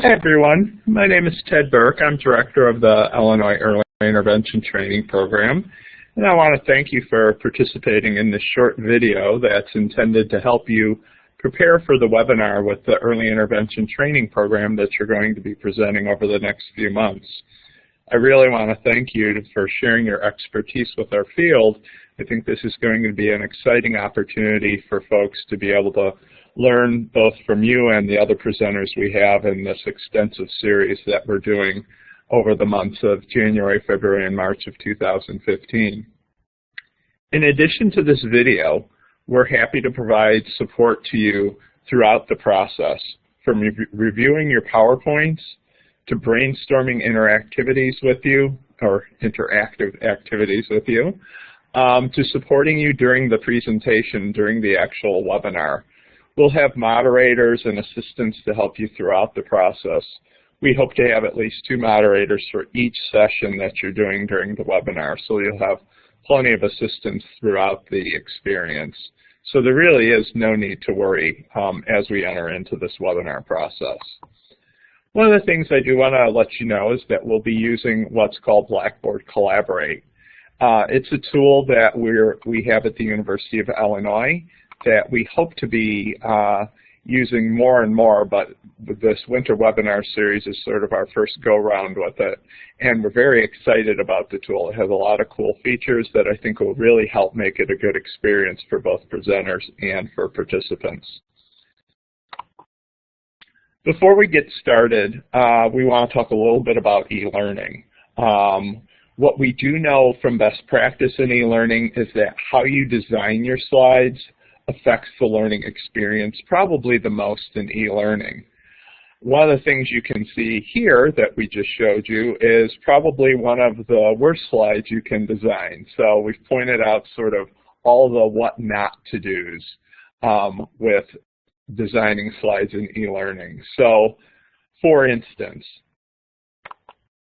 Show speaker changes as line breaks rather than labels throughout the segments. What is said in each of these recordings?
Hi everyone, my name is Ted Burke. I'm director of the Illinois Early Intervention Training Program, and I want to thank you for participating in this short video that's intended to help you prepare for the webinar with the Early Intervention Training Program that you're going to be presenting over the next few months. I really want to thank you for sharing your expertise with our field. I think this is going to be an exciting opportunity for folks to be able to learn both from you and the other presenters we have in this extensive series that we're doing over the months of January, February, and March of 2015. In addition to this video, we're happy to provide support to you throughout the process, from reviewing your PowerPoints to brainstorming interactivities with you, or interactive activities with you, to supporting you during the presentation, during the actual webinar. We'll have moderators and assistants to help you throughout the process. We hope to have at least 2 moderators for each session that you're doing during the webinar, so you'll have plenty of assistance throughout the experience. So there really is no need to worry as we enter into this webinar process. One of the things I do want to let you know is that we'll be using what's called Blackboard Collaborate. It's a tool that we have at the University of Illinois that we hope to be using more and more, but this winter webinar series is sort of our first go-round with it, and we're very excited about the tool. It has a lot of cool features that I think will really help make it a good experience for both presenters and for participants. Before we get started, we want to talk a little bit about e-learning. What we do know from best practice in e-learning is that how you design your slides affects the learning experience probably the most in e-learning. One of the things you can see here that we just showed you is probably one of the worst slides you can design. So we've pointed out sort of all the what not to do's with designing slides in e-learning. So for instance,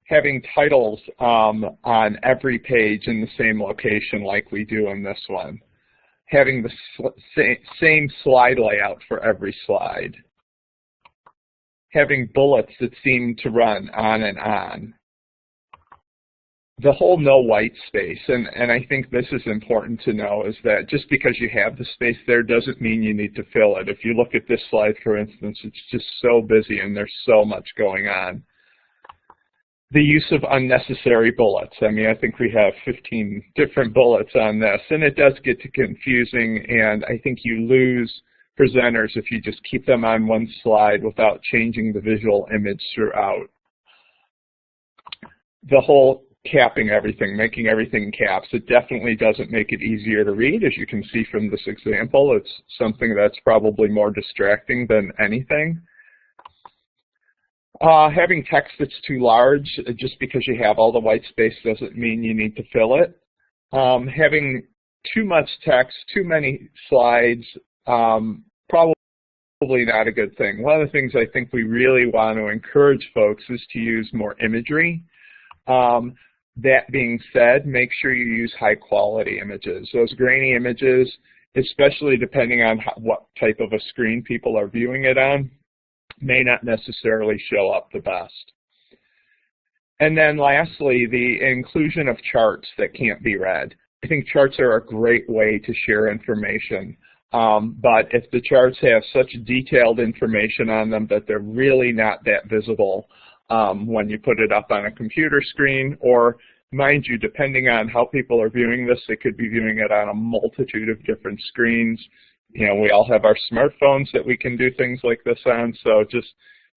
having titles on every page in the same location like we do in this one. Having the same slide layout for every slide. Having bullets that seem to run on and on. The whole no white space, and I think this is important to know, is that just because you have the space there doesn't mean you need to fill it. If you look at this slide, for instance, it's just so busy and there's so much going on. The use of unnecessary bullets. I mean, I think we have 15 different bullets on this, and it does get confusing, and I think you lose presenters if you just keep them on one slide without changing the visual image throughout. The whole capping everything, making everything caps, it definitely doesn't make it easier to read. As you can see from this example, it's something that's probably more distracting than anything. Having text that's too large, just because you have all the white space doesn't mean you need to fill it. Having too much text, too many slides, probably not a good thing. One of the things I think we really want to encourage folks is to use more imagery. That being said, make sure you use high quality images. Those grainy images, especially depending on what type of a screen people are viewing it on, may not necessarily show up the best. And then lastly, the inclusion of charts that can't be read. I think charts are a great way to share information, but if the charts have such detailed information on them that they're really not that visible when you put it up on a computer screen, or mind you, depending on how people are viewing this, they could be viewing it on a multitude of different screens. You know, we all have our smartphones that we can do things like this on, so just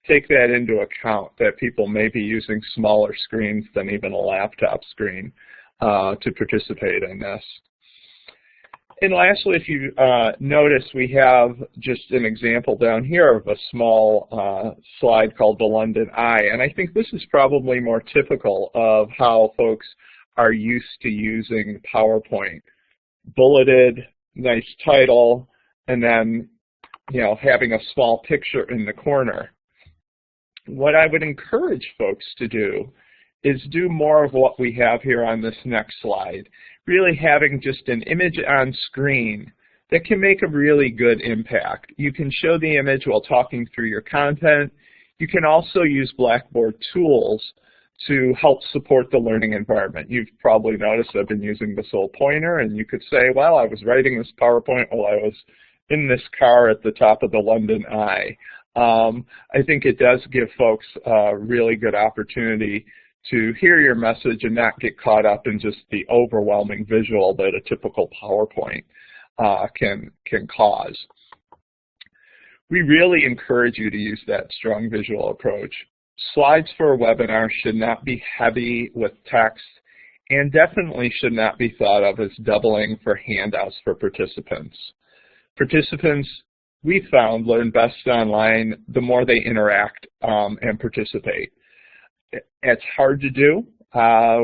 take that into account, that people may be using smaller screens than even a laptop screen to participate in this. And lastly, if you notice, we have just an example down here of a small slide called the London Eye, and I think this is probably more typical of how folks are used to using PowerPoint. Bulleted, nice title, and then, you know, having a small picture in the corner. What I would encourage folks to do is do more of what we have here on this next slide. Really having just an image on screen that can make a really good impact. You can show the image while talking through your content. You can also use Blackboard tools to help support the learning environment. You've probably noticed I've been using this little pointer, and you could say, well, I was writing this PowerPoint while I was in this car at the top of the London Eye. I think it does give folks a really good opportunity to hear your message and not get caught up in just the overwhelming visual that a typical PowerPoint can cause. We really encourage you to use that strong visual approach. Slides for a webinar should not be heavy with text and definitely should not be thought of as doubling for handouts for participants. Participants, we found, learn best online the more they interact and participate. It's hard to do.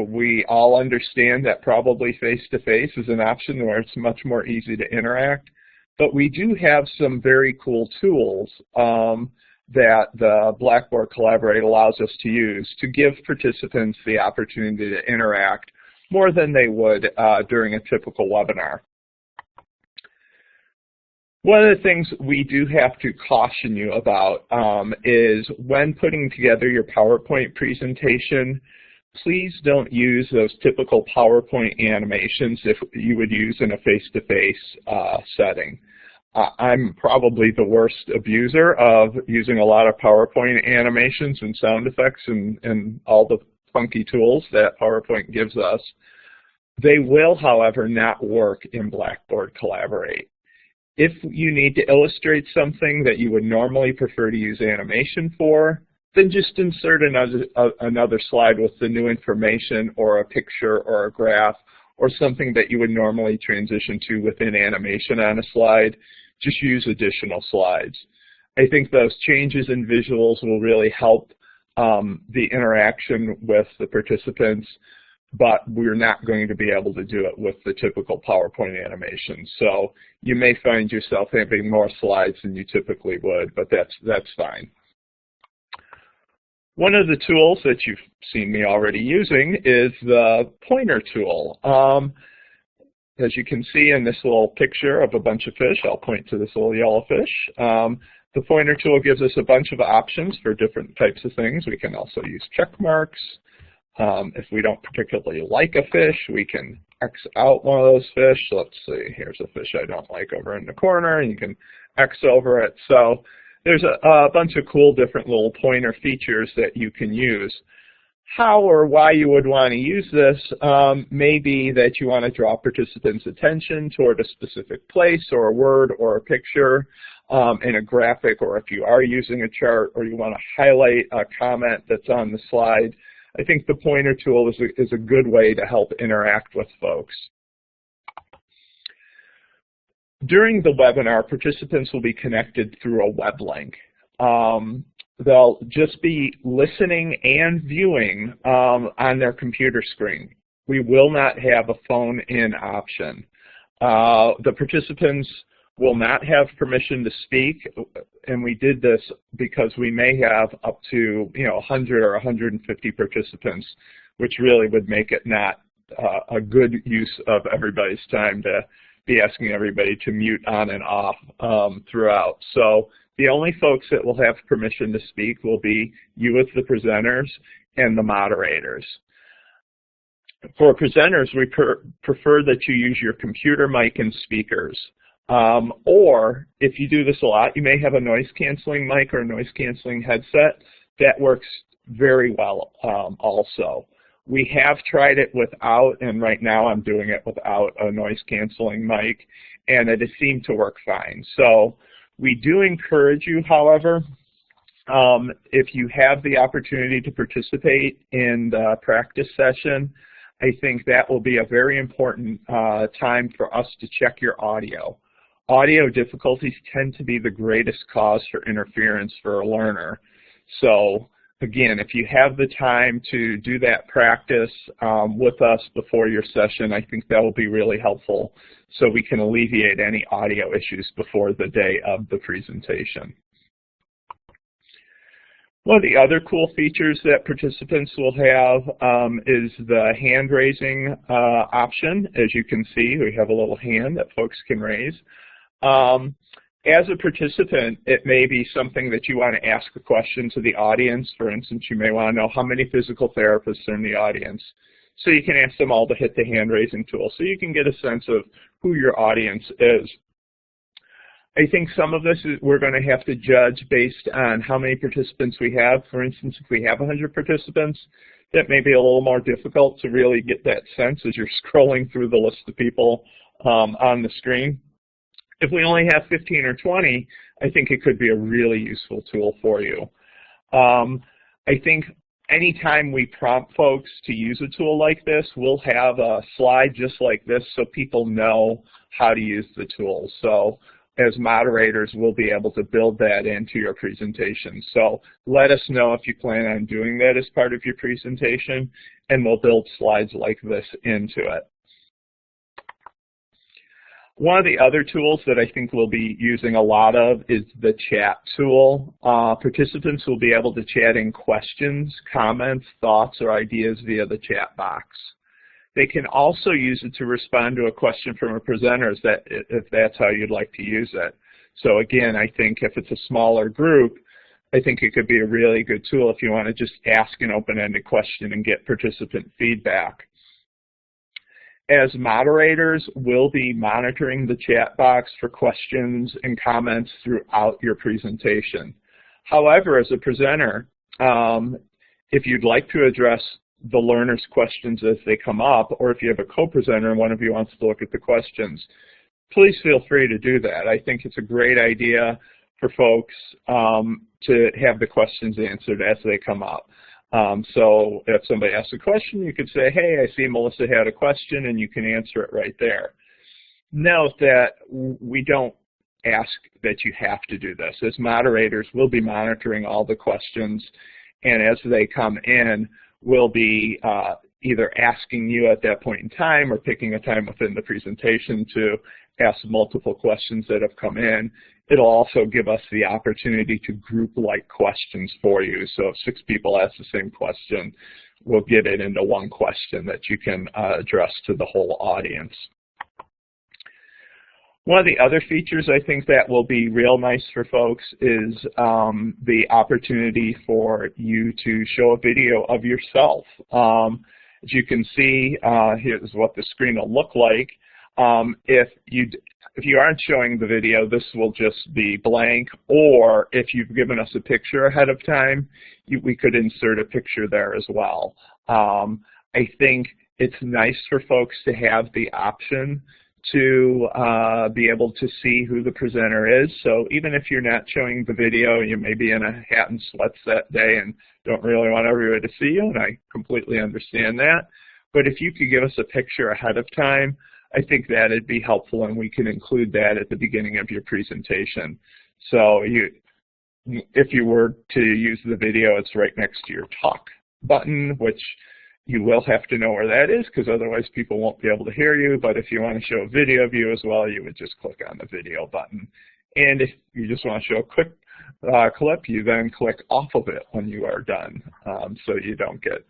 We all understand that probably face-to-face is an option where it's much more easy to interact, but we do have some very cool tools that the Blackboard Collaborate allows us to use to give participants the opportunity to interact more than they would during a typical webinar. One of the things we do have to caution you about is when putting together your PowerPoint presentation, please don't use those typical PowerPoint animations if you would use in a face-to-face setting. I'm probably the worst abuser of using a lot of PowerPoint animations and sound effects and all the funky tools that PowerPoint gives us. They will, however, not work in Blackboard Collaborate. If you need to illustrate something that you would normally prefer to use animation for, then just insert another slide with the new information or a picture or a graph or something that you would normally transition to within animation on a slide. Just use additional slides. I think those changes in visuals will really help the interaction with the participants, but we're not going to be able to do it with the typical PowerPoint animation. So you may find yourself having more slides than you typically would, but that's fine. One of the tools that you've seen me already using is the pointer tool. As you can see in this little picture of a bunch of fish, I'll point to this little yellow fish. The pointer tool gives us a bunch of options for different types of things. We can also use check marks. If we don't particularly like a fish, we can X out one of those fish. So let's see, here's a fish I don't like over in the corner, and you can X over it. So there's a bunch of cool different little pointer features that you can use. How or why you would want to use this may be that you want to draw participants' attention toward a specific place or a word or a picture in a graphic, or if you are using a chart or you want to highlight a comment that's on the slide. I think the pointer tool is a good way to help interact with folks. During the webinar, participants will be connected through a web link. They'll just be listening and viewing on their computer screen. We will not have a phone-in option. The participants will not have permission to speak, and we did this because we may have up to 100 or 150 participants, which really would make it not a good use of everybody's time to be asking everybody to mute on and off throughout. So the only folks that will have permission to speak will be you as the presenters and the moderators. For presenters, we prefer that you use your computer mic and speakers. Or if you do this a lot, you may have a noise-canceling mic or a noise-canceling headset. That works very well also. We have tried it without, and right now I'm doing it without a noise-canceling mic, and it has seemed to work fine. So we do encourage you, however, if you have the opportunity to participate in the practice session, I think that will be a very important time for us to check your audio. Audio difficulties tend to be the greatest cause for interference for a learner. So again, if you have the time to do that practice with us before your session, I think that will be really helpful so we can alleviate any audio issues before the day of the presentation. One of the other cool features that participants will have is the hand raising option. As you can see, we have a little hand that folks can raise. As a participant, it may be something that you want to ask a question to the audience. For instance, you may want to know how many physical therapists are in the audience. So you can ask them all to hit the hand raising tool so you can get a sense of who your audience is. I think some of this we're going to have to judge based on how many participants we have. For instance, if we have 100 participants, that may be a little more difficult to really get that sense as you're scrolling through the list of people on the screen. If we only have 15 or 20, I think it could be a really useful tool for you. I think anytime we prompt folks to use a tool like this, we'll have a slide just like this so people know how to use the tool. So as moderators, we'll be able to build that into your presentation. So let us know if you plan on doing that as part of your presentation, and we'll build slides like this into it. One of the other tools that I think we'll be using a lot of is the chat tool. Participants will be able to chat in questions, comments, thoughts, or ideas via the chat box. They can also use it to respond to a question from a presenter if that's how you'd like to use it. So again, I think if it's a smaller group, I think it could be a really good tool if you want to just ask an open-ended question and get participant feedback. As moderators, we'll be monitoring the chat box for questions and comments throughout your presentation. However, as a presenter, if you'd like to address the learners' questions as they come up, or if you have a co-presenter and one of you wants to look at the questions, please feel free to do that. I think it's a great idea for folks to have the questions answered as they come up. So if somebody asks a question, you could say, hey, I see Melissa had a question, and you can answer it right there. Note that we don't ask that you have to do this. As moderators, we'll be monitoring all the questions, and as they come in, we'll be either asking you at that point in time or picking a time within the presentation to ask multiple questions that have come in. It'll also give us the opportunity to group like questions for you. So if 6 people ask the same question, we'll get it into one question that you can address to the whole audience. One of the other features I think that will be real nice for folks is the opportunity for you to show a video of yourself. As you can see, here's what the screen will look like. If you aren't showing the video, this will just be blank, or if you've given us a picture ahead of time, we could insert a picture there as well. I think it's nice for folks to have the option to be able to see who the presenter is. So even if you're not showing the video, you may be in a hat and sweats that day and don't really want everybody to see you, and I completely understand that. But if you could give us a picture ahead of time, I think that would be helpful, and we can include that at the beginning of your presentation. So if you were to use the video, it's right next to your talk button, which you will have to know where that is because otherwise people won't be able to hear you. But if you want to show a video of you as well, you would just click on the video button. And if you just want to show a quick clip, you then click off of it when you are done, so you don't get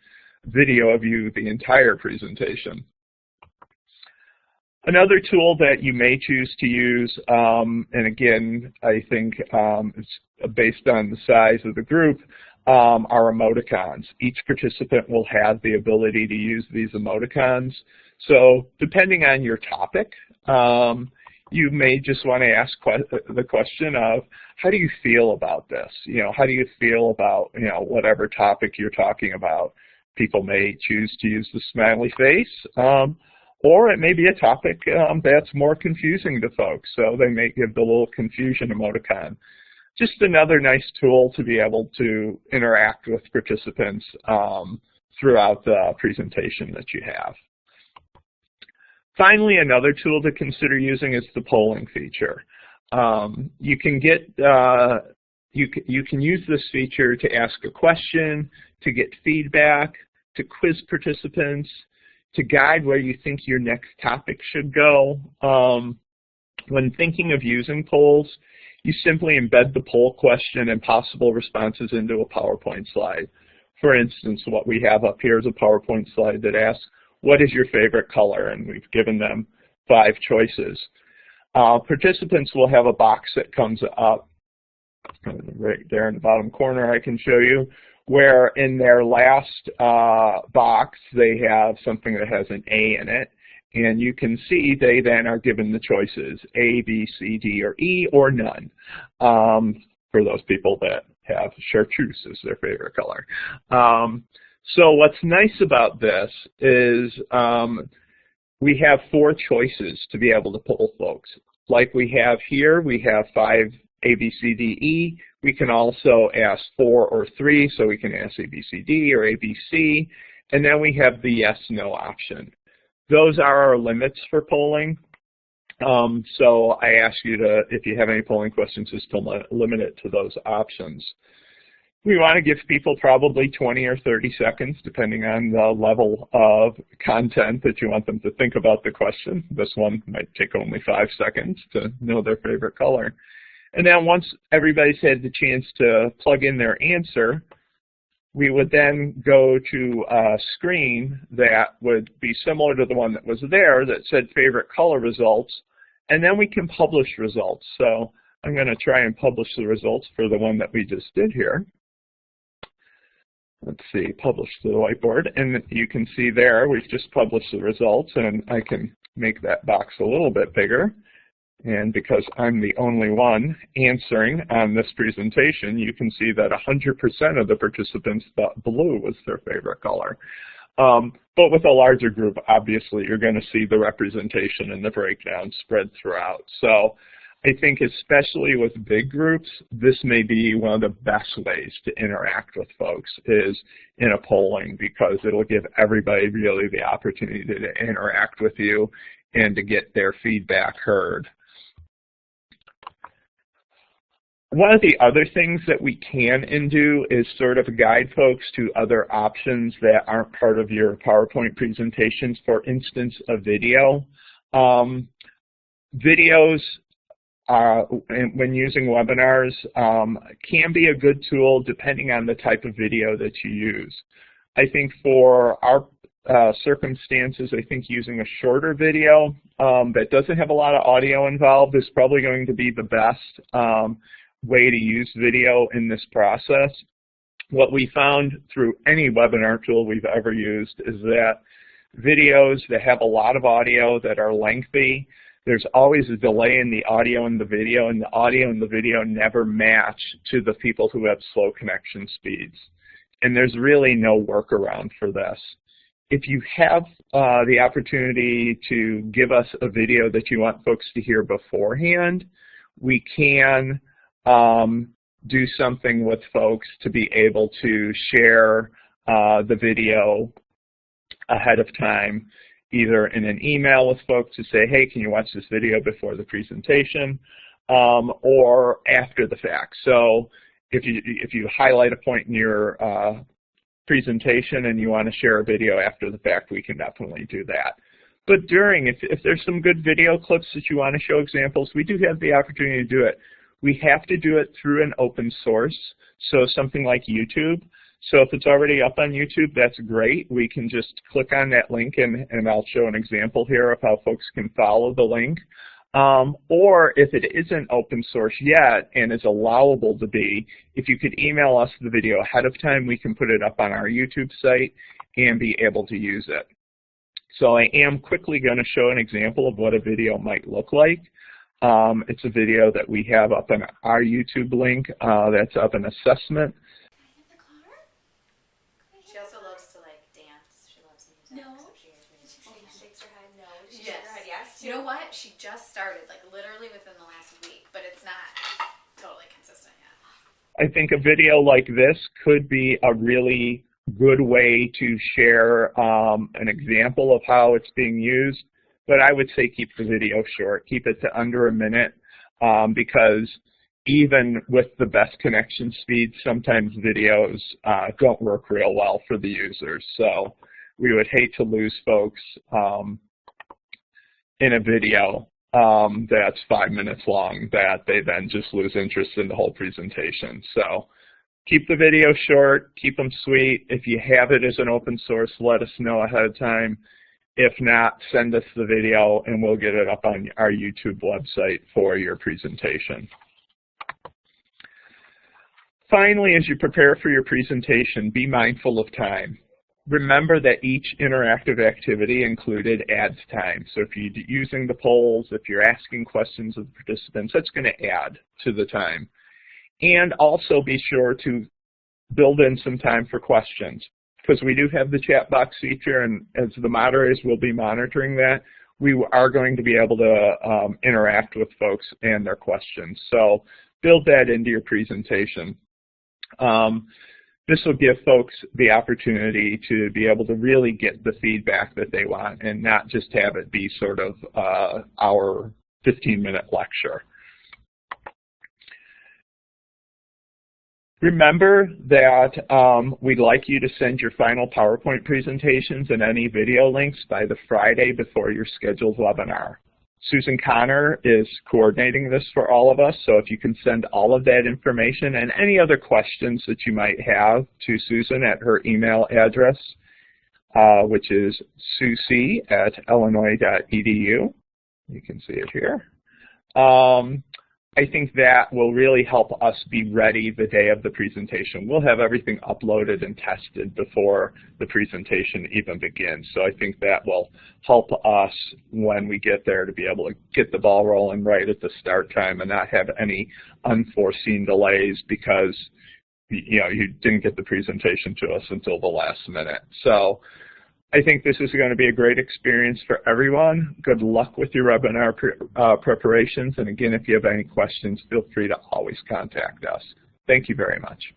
video of you the entire presentation. Another tool that you may choose to use, and again, I think it's based on the size of the group, are emoticons. Each participant will have the ability to use these emoticons. So depending on your topic, you may just want to ask the question of, how do you feel about this? How do you feel about, whatever topic you're talking about? People may choose to use the smiley face, or it may be a topic that's more confusing to folks, so they may give the little confusion emoticon. Just another nice tool to be able to interact with participants throughout the presentation that you have. Finally, another tool to consider using is the polling feature. You can use this feature to ask a question, to get feedback, to quiz participants, to guide where you think your next topic should go. When thinking of using polls, you simply embed the poll question and possible responses into a PowerPoint slide. For instance, what we have up here is a PowerPoint slide that asks, what is your favorite color? And we've given them 5 choices. Participants will have a box that comes up right there in the bottom corner I can show you, where in their last box they have something that has an A in it. And you can see they then are given the choices, A, B, C, D, or E, or none, for those people that have chartreuse as their favorite color. So what's nice about this is we have 4 choices to be able to poll folks. Like we have here, we have 5 A, B, C, D, E. We can also ask 4 or 3, so we can ask A, B, C, D, or A, B, C. And then we have the yes, no option. Those are our limits for polling. So I ask you to, if you have any polling questions, just to limit it to those options. We want to give people probably 20 or 30 seconds, depending on the level of content that you want them to think about the question. This one might take only 5 seconds to know their favorite color. And then once everybody's had the chance to plug in their answer, we would then go to a screen that would be similar to the one that was there that said favorite color results, and then we can publish results. So I'm going to try and publish the results for the one that we just did here. Let's see, publish to the whiteboard, and you can see there we've just published the results, and I can make that box a little bit bigger. And because I'm the only one answering on this presentation, you can see that 100% of the participants thought blue was their favorite color. But with a larger group, obviously, you're going to see the representation and the breakdown spread throughout. So I think especially with big groups, this may be one of the best ways to interact with folks is in a polling, because it'll give everybody really the opportunity to interact with you and to get their feedback heard. One of the other things that we can and do is sort of guide folks to other options that aren't part of your PowerPoint presentations. For instance, a video. Videos, when using webinars, can be a good tool depending on the type of video that you use. I think for our circumstances, I think using a shorter video that doesn't have a lot of audio involved is probably going to be the best way to use video in this process. What we found through any webinar tool we've ever used is that videos that have a lot of audio that are lengthy, there's always a delay in the audio and the video, and the audio and the video never match to the people who have slow connection speeds. And there's really no workaround for this. If you have the opportunity to give us a video that you want folks to hear beforehand, we can do something with folks to be able to share the video ahead of time, either in an email with folks to say, hey, can you watch this video before the presentation, or after the fact. So if you highlight a point in your presentation and you want to share a video after the fact, we can definitely do that. But during, if there's some good video clips that you want to show examples, we do have the opportunity to do it. We have to do it through an open source, so something like YouTube. So if it's already up on YouTube, that's great. We can just click on that link, and I'll show an example here of how folks can follow the link. Or if it isn't open source yet and is allowable to be, if you could email us the video ahead of time, we can put it up on our YouTube site and be able to use it. So I am quickly going to show an example of what a video might look like. It's a video that we have up on our YouTube link that's up an assessment.
She also loves to like dance. She loves music.
No.
So she
shakes her head. No. She
yes.
shakes her head. Yes.
You know what? She just started, like literally within the last week, but it's not totally consistent yet.
I think a video like this could be a really good way to share an example of how it's being used. But I would say keep the video short. Keep it to under a minute, because even with the best connection speed, sometimes videos don't work real well for the users. So we would hate to lose folks in a video that's 5 minutes long that they then just lose interest in the whole presentation. So keep the video short, keep them sweet. If you have it as an open source, let us know ahead of time. If not, send us the video and we'll get it up on our YouTube website for your presentation. Finally, as you prepare for your presentation, be mindful of time. Remember that each interactive activity included adds time. So if you're using the polls, if you're asking questions of the participants, that's going to add to the time. And also be sure to build in some time for questions, because we do have the chat box feature, and as the moderators will be monitoring that, we are going to be able to interact with folks and their questions. So build that into your presentation. This will give folks the opportunity to be able to really get the feedback that they want and not just have it be sort of our 15-minute lecture. Remember that we'd like you to send your final PowerPoint presentations and any video links by the Friday before your scheduled webinar. Susan Connor is coordinating this for all of us, so if you can send all of that information and any other questions that you might have to Susan at her email address, which is susie@illinois.edu. You can see it here. I think that will really help us be ready the day of the presentation. We'll have everything uploaded and tested before the presentation even begins. So I think that will help us when we get there to be able to get the ball rolling right at the start time and not have any unforeseen delays because you didn't get the presentation to us until the last minute. So I think this is going to be a great experience for everyone. Good luck with your webinar preparations. And again, if you have any questions, feel free to always contact us. Thank you very much.